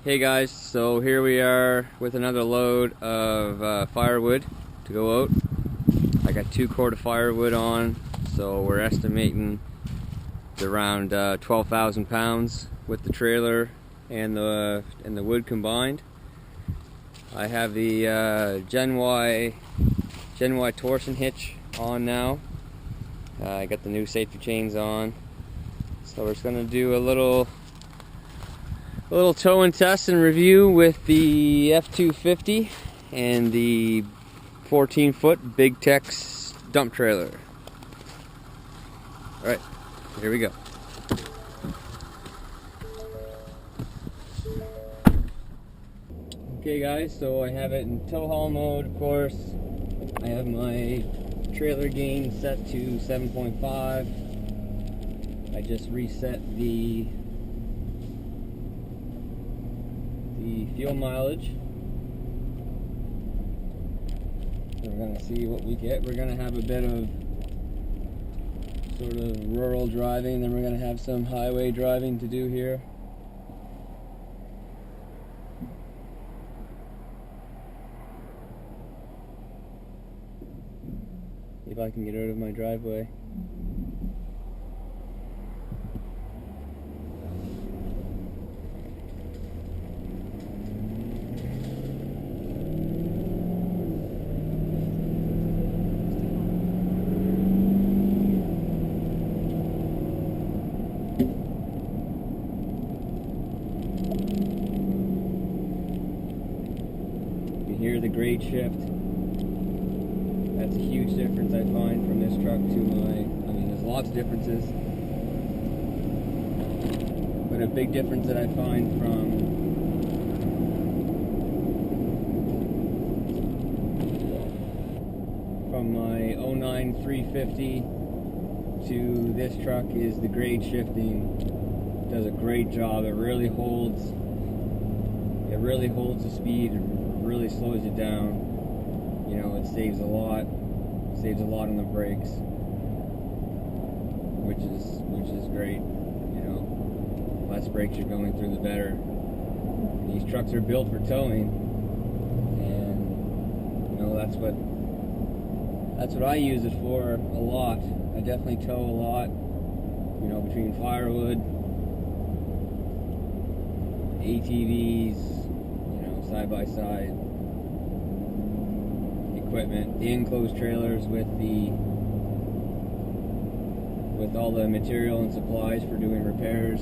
Hey guys, so here we are with another load of firewood to go out. I got 2 cord of firewood on, so we're estimating it's around 12,000 pounds with the trailer and the wood combined. I have the Gen Y torsion hitch on now. I got the new safety chains on, so we're just gonna do a little tow and test and review with the F-250 and the 14-foot Big Tex dump trailer. Alright, here we go. Okay guys, so I have it in tow haul mode, of course. I have my trailer gain set to 7.5. I just reset the fuel mileage. So we're going to see what we get. We're going to have a bit of sort of rural driving, then we're going to have some highway driving to do here. See if I can get out of my driveway. Hear the grade shift. That's a huge difference I find from this truck to there's lots of differences, but a big difference that I find from my 09 350 to this truck is the grade shifting. It does a great job. It really holds the speed. Really slows you down. You know, it saves a lot on the brakes, which is great. You know, less brakes you're going through, the better. These trucks are built for towing, and you know that's what I use it for a lot. I definitely tow a lot. You know, between firewood, ATVs, side by side equipment, the enclosed trailers with all the material and supplies for doing repairs,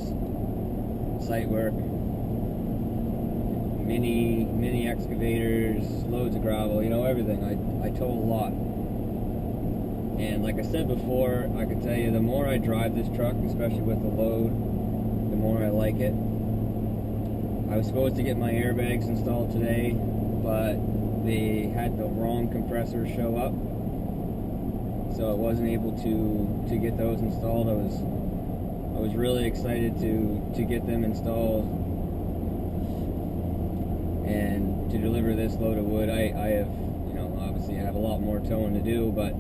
site work, mini excavators, loads of gravel, everything. I tow a lot. And like I said before, I can tell you, the more I drive this truck, especially with the load, the more I like it. I was supposed to get my airbags installed today, but they had the wrong compressor show up, so I wasn't able to get those installed. I was really excited to get them installed and to deliver this load of wood. I have, obviously I have a lot more towing to do, but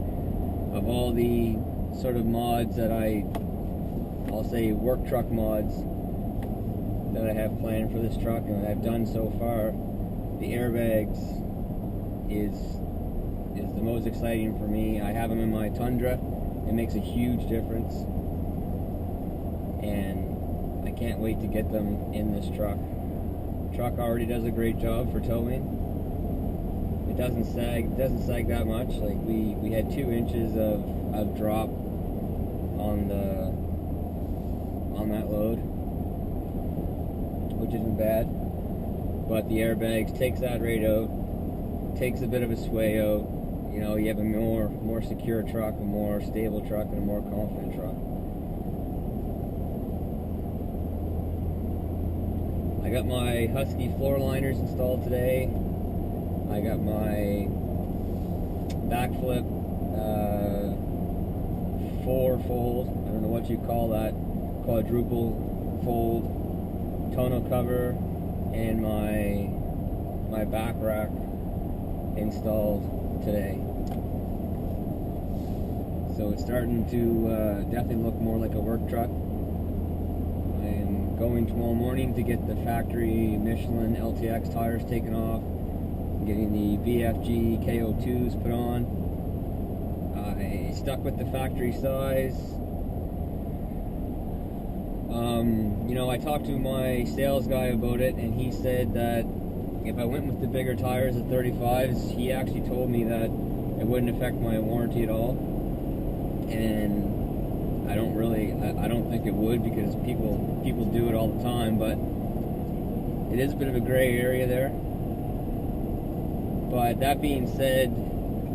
of all the sort of mods that I'll say work truck mods that I have planned for this truck and that I've done so far, the airbags is the most exciting for me. I have them in my Tundra. It makes a huge difference, and I can't wait to get them in this truck. The truck already does a great job for towing. It doesn't sag that much. Like we had 2 inches of drop on that load, which isn't bad, but the airbags takes that rate out, takes a bit of a sway out. You have a more secure truck, a more stable truck, and a more confident truck. I got my Husky floor liners installed today. I got my backflip 4-fold, I don't know what you call that, quadruple fold tonneau cover, and my back rack installed today. So it's starting to definitely look more like a work truck. I am going tomorrow morning to get the factory Michelin LTX tires taken off, getting the BFG KO2s put on. I stuck with the factory size. You know, I talked to my sales guy about it, and he said that if I went with the bigger tires, the 35s, he actually told me that it wouldn't affect my warranty at all. And I don't think it would, because people do it all the time, but it is a bit of a gray area there. But that being said,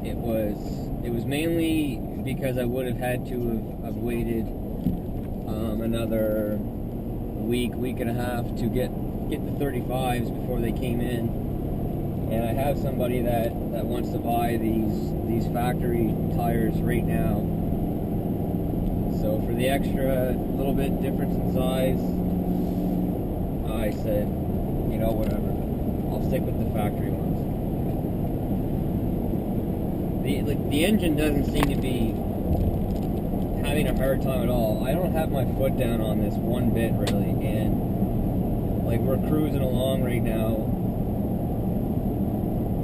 it was mainly because I would have had to have waited another week and a half to get the 35s before they came in. And I have somebody that wants to buy these factory tires right now. So for the extra little bit difference in size, I said, you know, whatever, I'll stick with the factory ones. The engine doesn't seem to be having a hard time at all. I don't have my foot down on this one bit, really, and like, we're cruising along right now.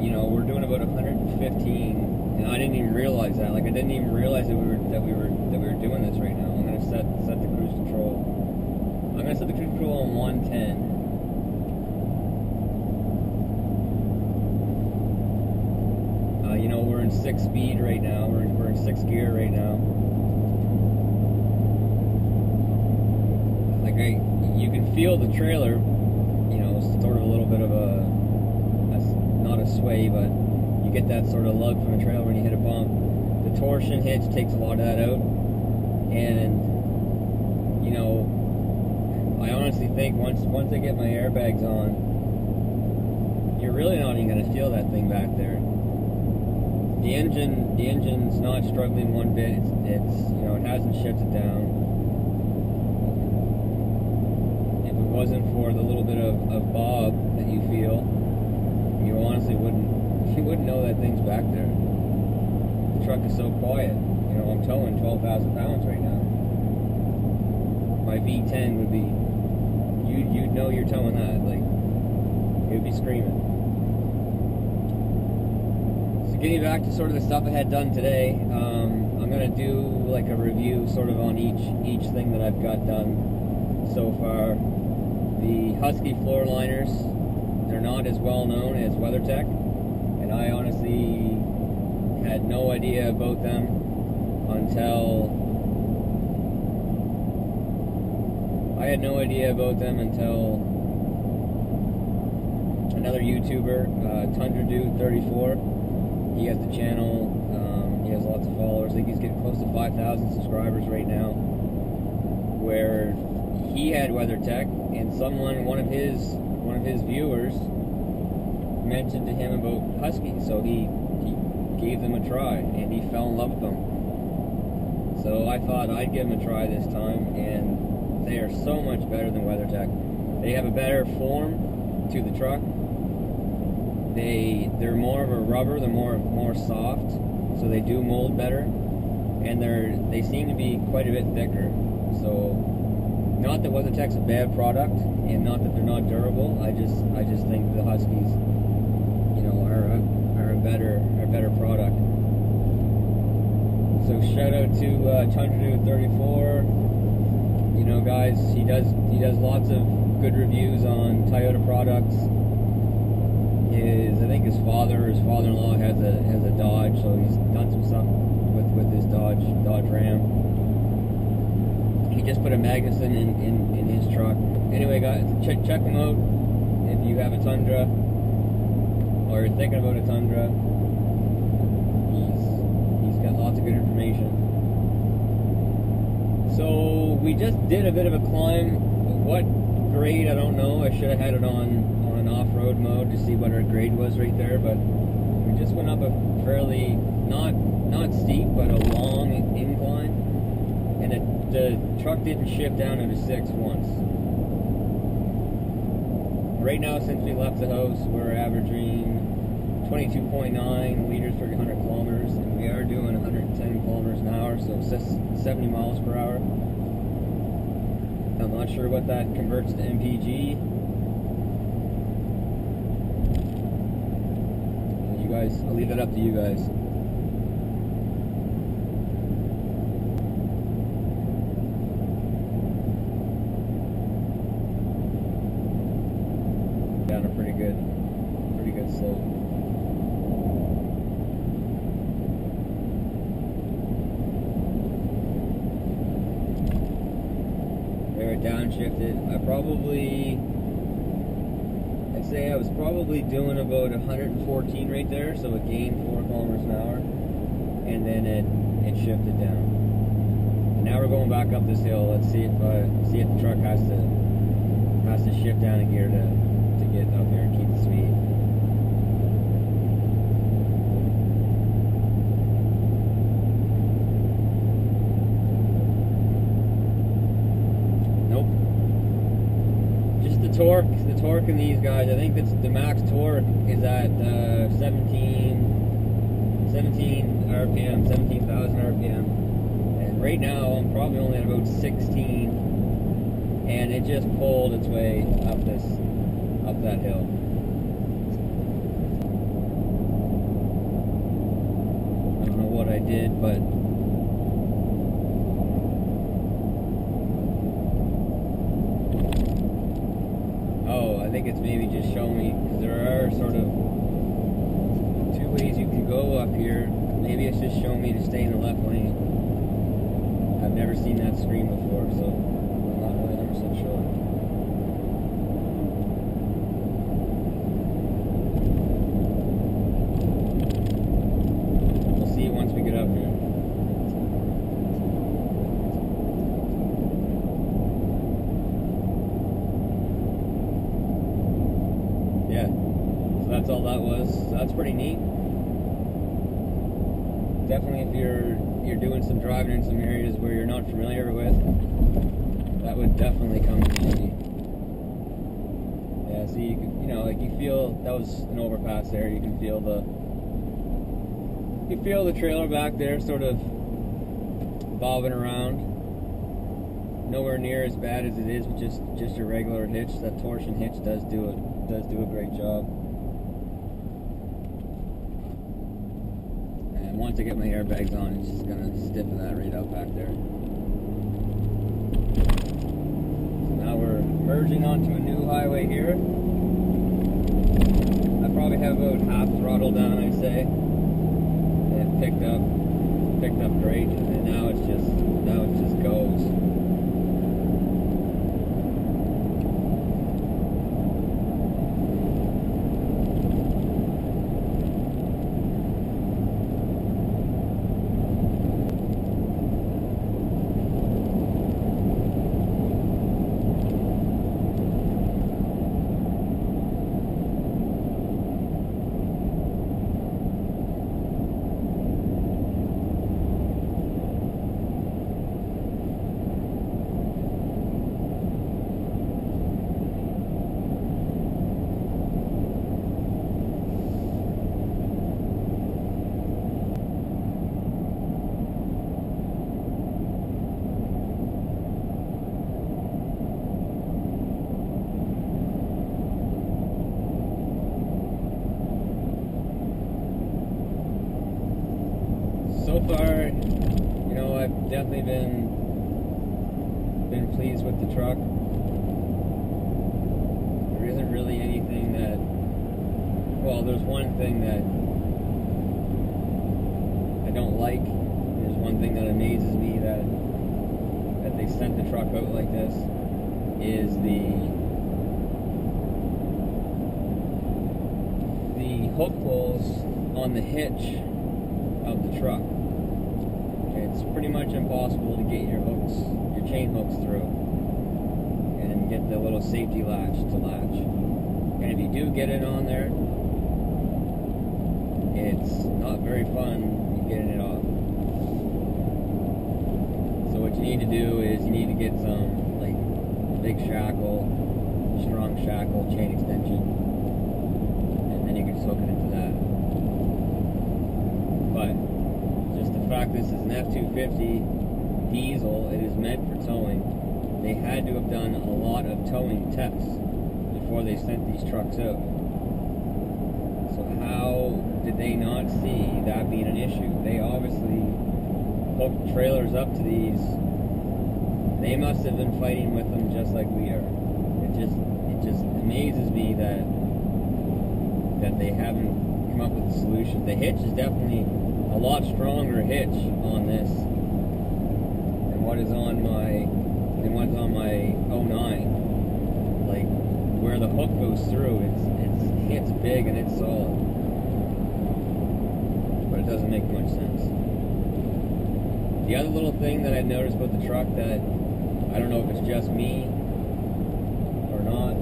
You know, we're doing about 115, and I didn't even realize that. Like, I didn't even realize that we were doing this right now. I'm gonna set the cruise control. I'm gonna set the cruise control on 110. You know, we're in 6 speed right now. We're in 6th gear right now. Like, you can feel the trailer. You know, sort of a little bit of not a sway, but you get that sort of lug from the trailer when you hit a bump. The torsion hitch takes a lot of that out, and you know, I honestly think once I get my airbags on, you're really not even going to feel that thing back there. The engine's not struggling one bit. It's you know, it hasn't shifted down. If it wasn't for the little bit of bob that you feel, you honestly wouldn't know that thing's back there. The truck is so quiet. You know, I'm towing 12,000 pounds right now. My V10 would be, you'd know you're towing that. Like, it would be screaming. So getting back to sort of the stuff I had done today, I'm gonna do like a review sort of on each thing that I've got done so far. The Husky floor liners, they're not as well known as WeatherTech, and I honestly had no idea about them until another YouTuber, Tundra Dude 34. He has the channel. He has lots of followers. I think he's getting close to 5,000 subscribers right now. Where he had WeatherTech, and one of his viewers mentioned to him about Huskies, so he gave them a try, and he fell in love with them. So I thought I'd give them a try this time, and they are so much better than WeatherTech. They have a better form to the truck. They're more of a rubber. They're more soft, so they do mold better, and they seem to be quite a bit thicker. So, not that WeatherTech's a bad product, and not that they're not durable. I just think the Huskies, you know, are a better product. So shout out to Tundra Dude 34. You know, guys, he does lots of good reviews on Toyota products. I think his father-in-law has a Dodge, so he's done some stuff with his Dodge Ram. He just put a Magnuson in his truck. Anyway, guys, check him out if you have a Tundra or you're thinking about a Tundra. He's got lots of good information. So we just did a bit of a climb. What grade, I don't know. I should have had it on an off-road mode to see what our grade was right there, but we just went up a fairly not steep but a long incline, and the truck didn't shift down into 6 once. Right now, since we left the house, we're averaging 22.9 liters per 100 kilometers, and we are doing 110 kilometers an hour, so 70 miles per hour. I'm not sure what that converts to MPG. You guys, I'll leave it up to you guys. Down a pretty good slope. There, downshifted. I'd say I was probably doing about 114 right there, so it gained 4 kilometers an hour, and then it shifted down. And now we're going back up this hill. Let's see if the truck has to shift down a gear to get up here and keep the speed. Nope. Just the torque in these guys. I think that's the max torque is at 17 RPM, 17,000 RPM. And right now I'm probably only at about 16, and it just pulled its way up that hill. I don't know what I did, but I think it's maybe just showing me, because there are sort of 2 ways you can go up here. Maybe it's just showing me to stay in the left lane. I've never seen that screen before, so I'm not really 100% sure. We'll see once we get up here. Yeah, so that's all that was. So that's pretty neat. Definitely, if you're doing some driving in some areas where you're not familiar with, that would definitely come in handy. Yeah, so you feel that was an overpass there. You can feel the trailer back there, sort of bobbing around. Nowhere near as bad as it is with just a regular hitch. That torsion hitch does do a great job. And once I get my airbags on, it's just gonna stiffen that right up back there. So now we're merging onto a new highway here. I probably have about half throttle down, I'd say. It picked up great, and now it just goes. So far, I've definitely been pleased with the truck. There isn't really anything that, well, there's one thing that I don't like. There's one thing that amazes me that they sent the truck out like this, is the hook pulls on the hitch of the truck. It's pretty much impossible to get your chain hooks through and get the little safety latch to latch. And if you do get it on there, it's not very fun getting it off. So what you need to do is you need to get some big shackle, strong shackle, chain extension, and then you can just hook it into that. But just the fact this is an F-250 diesel, it is meant for towing. they had to have done a lot of towing tests before they sent these trucks out. So how did they not see that being an issue? They obviously hooked trailers up to these. They must have been fighting with them just like we are. It just amazes me that they haven't come up with a solution. The hitch is definitely a lot stronger hitch on this than what is on my '09. Like where the hook goes through, it's big and it's solid, but it doesn't make much sense. The other little thing that I noticed about the truck that I don't know if it's just me or not,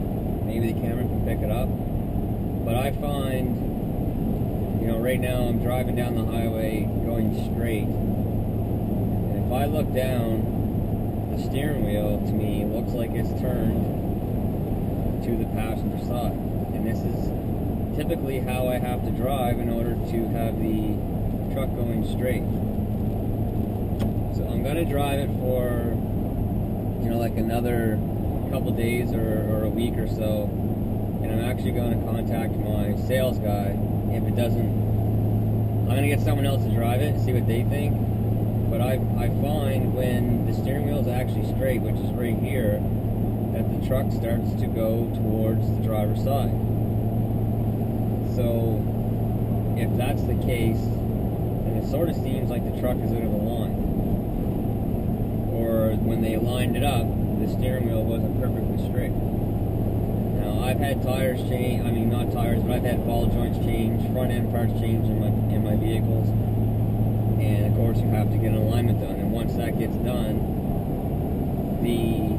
maybe the camera can pick it up, but I find, you know, right now I'm driving down the highway going straight, and if I look down, the steering wheel to me looks like it's turned to the passenger side, and this is typically how I have to drive in order to have the truck going straight. So I'm going to drive it for, you know, like another couple days or a week or so, and I'm actually going to contact my sales guy. If it doesn't, I'm going to get someone else to drive it and see what they think. But I find when the steering wheel is actually straight, which is right here, that the truck starts to go towards the driver's side. So if that's the case, then it sort of seems like the truck is out of line. Or when they lined it up, the steering wheel wasn't perfectly straight. Now I've had tires change, I mean not tires, but I've had ball joints changed, front end parts changed in my vehicles. And of course you have to get an alignment done, and once that gets done, the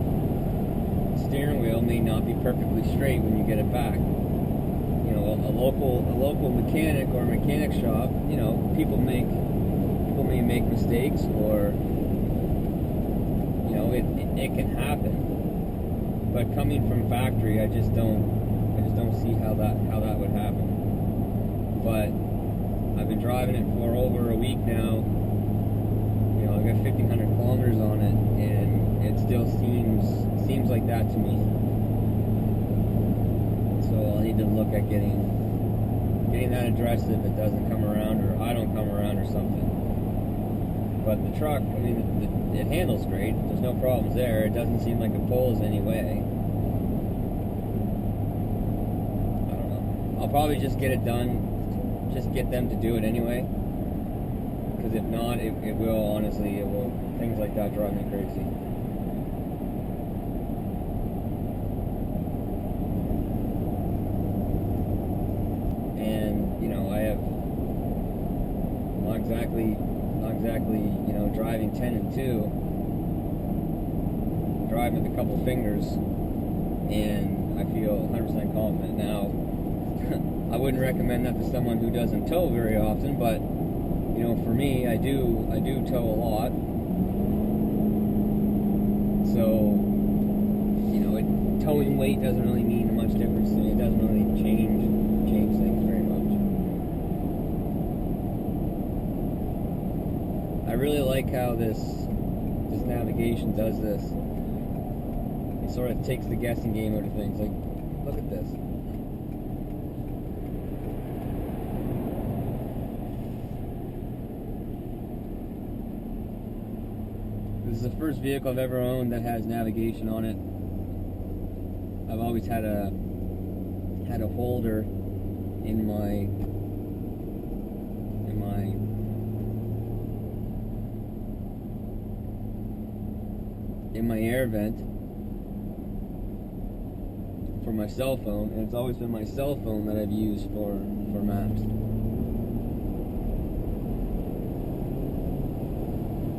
steering wheel may not be perfectly straight when you get it back. You know, a local mechanic or mechanic shop, you know, people may make mistakes, or you know, it can happen. But coming from factory, I just don't see how that would happen. But I've been driving it for over a week now. You know, I've got 1,500 kilometers on it, and it still seems like that to me. So I'll need to look at getting that addressed if it doesn't come around, or I don't come around or something. But the truck, I mean, it handles great. There's no problems there. It doesn't seem like it pulls any way. I don't know. I'll probably just get it done. Just get them to do it anyway, because if not, it will, honestly, things like that drive me crazy. And, you know, I have not exactly, you know, driving 10 and 2, driving with a couple fingers, and I feel 100% confident now. I wouldn't recommend that to someone who doesn't tow very often, but you know, for me, I do tow a lot. So, you know, towing weight doesn't really mean much difference to me. It doesn't really change things very much. I really like how this navigation does this. It sort of takes the guessing game out of things. Like, look at this. This is the first vehicle I've ever owned that has navigation on it. I've always had a holder in my air vent for my cell phone, and it's always been my cell phone that I've used for maps.